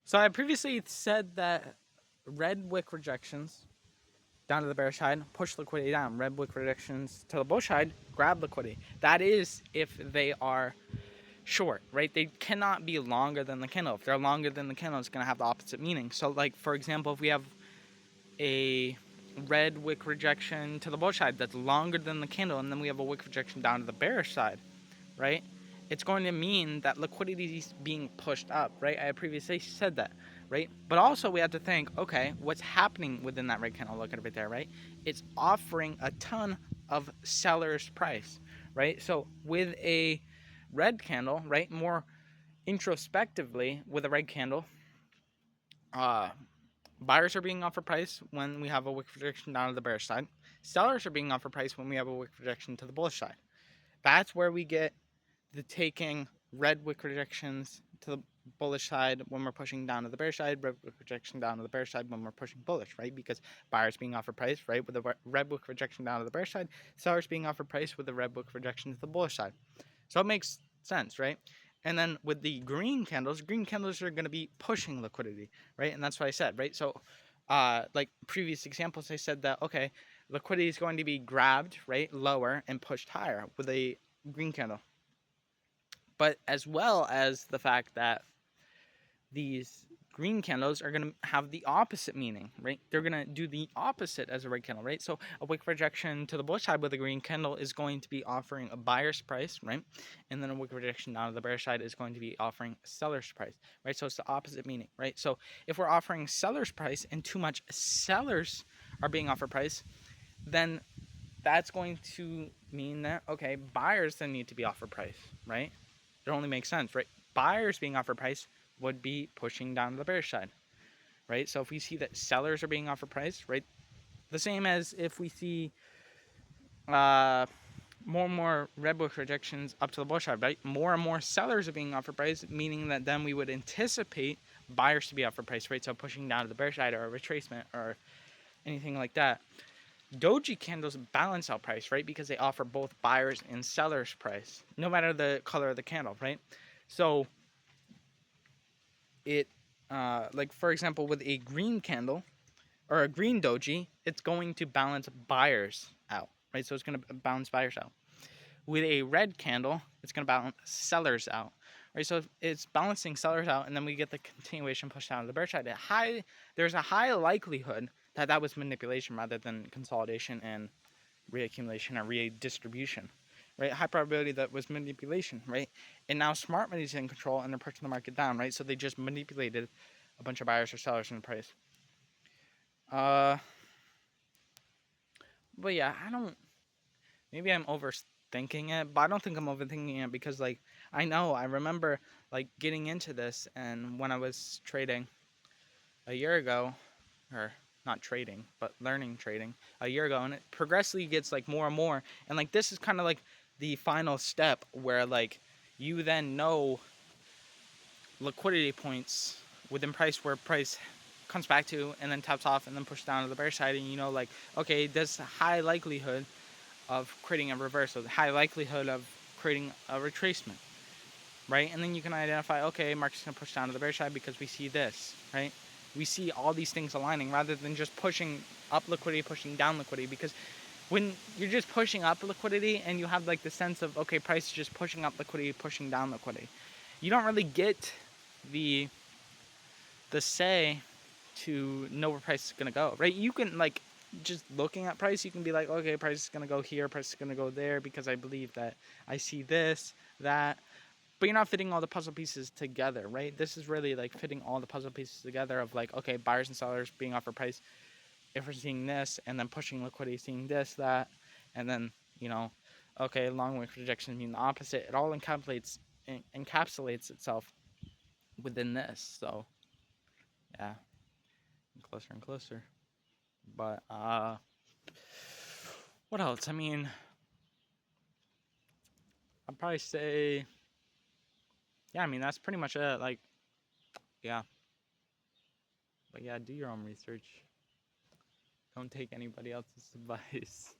So I previously said that red wick rejections down to the bearish side push liquidity down. Red wick rejections to the bullish side grab liquidity. That is if they are short, right? They cannot be longer than the candle. If they're longer than the candle, it's going to have the opposite meaning. So like, for example, if we have a red wick rejection to the bullish side that's longer than the candle, and then we have a wick rejection down to the bearish side, right? It's going to mean that liquidity is being pushed up, right? I previously said that, right? But also we have to think, okay, what's happening within that red candle? Look at it right there, right? It's offering a ton of seller's price, right? So with a red candle, right, more introspectively with a red candle, buyers are being offered price when we have a wick rejection down to the bearish side. Sellers are being offered price when we have a wick rejection to the bullish side. That's where we get the taking red wick rejections to the bullish side when we're pushing down to the bearish side, red wick rejection down to the bearish side when we're pushing bullish, right? Because buyers being offered price, right, with the red wick rejection down to the bearish side, sellers being offered price with the red wick rejection to the bullish side. So it makes sense, right? And then with the green candles are going to be pushing liquidity, right? And that's what I said, right? So like previous examples, I said that, okay, liquidity is going to be grabbed, right, lower and pushed higher with a green candle. But as well as the fact that these green candles are going to have the opposite meaning, right? They're going to do the opposite as a red candle, right? So a wick rejection to the bullish side with a green candle is going to be offering a buyer's price, right? And then a wick rejection down to the bearish side is going to be offering a seller's price, right? So it's the opposite meaning, right? So if we're offering seller's price and too much sellers are being offered price, then that's going to mean that, okay, buyers then need to be offered price, right? It only makes sense, right? Buyers being offered price would be pushing down to the bearish side, right? So if we see that sellers are being offered price, right? The same as if we see more and more red wick rejections up to the bullish side, right? More and more sellers are being offered price, meaning that then we would anticipate buyers to be offered price, right? So pushing down to the bearish side or a retracement or anything like that. Doji candles balance out price, right? Because they offer both buyers and sellers price, no matter the color of the candle, right? So it, like for example, with a green candle or a green doji, it's going to balance buyers out, right? So it's going to balance buyers out. With a red candle, it's going to balance sellers out, right? So it's balancing sellers out, and then we get the continuation push down to the bear side. There's a high likelihood that that was manipulation rather than consolidation and reaccumulation or redistribution, right? High probability that was manipulation, right? And now smart money is in control and they're pushing the market down, right? So they just manipulated a bunch of buyers or sellers in the price. But yeah, maybe I'm overthinking it, but I don't think I'm overthinking it because like I remember like getting into this, and when I was trading a year ago, or not trading, but learning trading a year ago, and it progressively gets like more and more, and like this is kind of like the final step where like you then know liquidity points within price where price comes back to and then taps off and then pushes down to the bear side, and you know like, okay, there's a high likelihood of creating a reversal, the high likelihood of creating a retracement, right? And then you can identify, okay, market's gonna push down to the bear side because we see this, right? We see all these things aligning rather than just pushing up liquidity, pushing down liquidity. Because when you're just pushing up liquidity and you have like the sense of, okay, price is just pushing up liquidity, pushing down liquidity, you don't really get the say to know where price is gonna go, right? You can like just looking at price, you can be like, okay, price is gonna go here, price is gonna go there because I believe that I see this, that. But you're not fitting all the puzzle pieces together, right? This is really like fitting all the puzzle pieces together of like, okay, buyers and sellers being offered price. If we're seeing this and then pushing liquidity, seeing this, that, and then, you know, okay, long wick rejection mean the opposite. It all encapsulates itself within this. So, yeah, closer and closer. But, what else? I mean, I'd probably say, yeah, I mean, that's pretty much it. Like, yeah. But yeah, do your own research. Don't take anybody else's advice.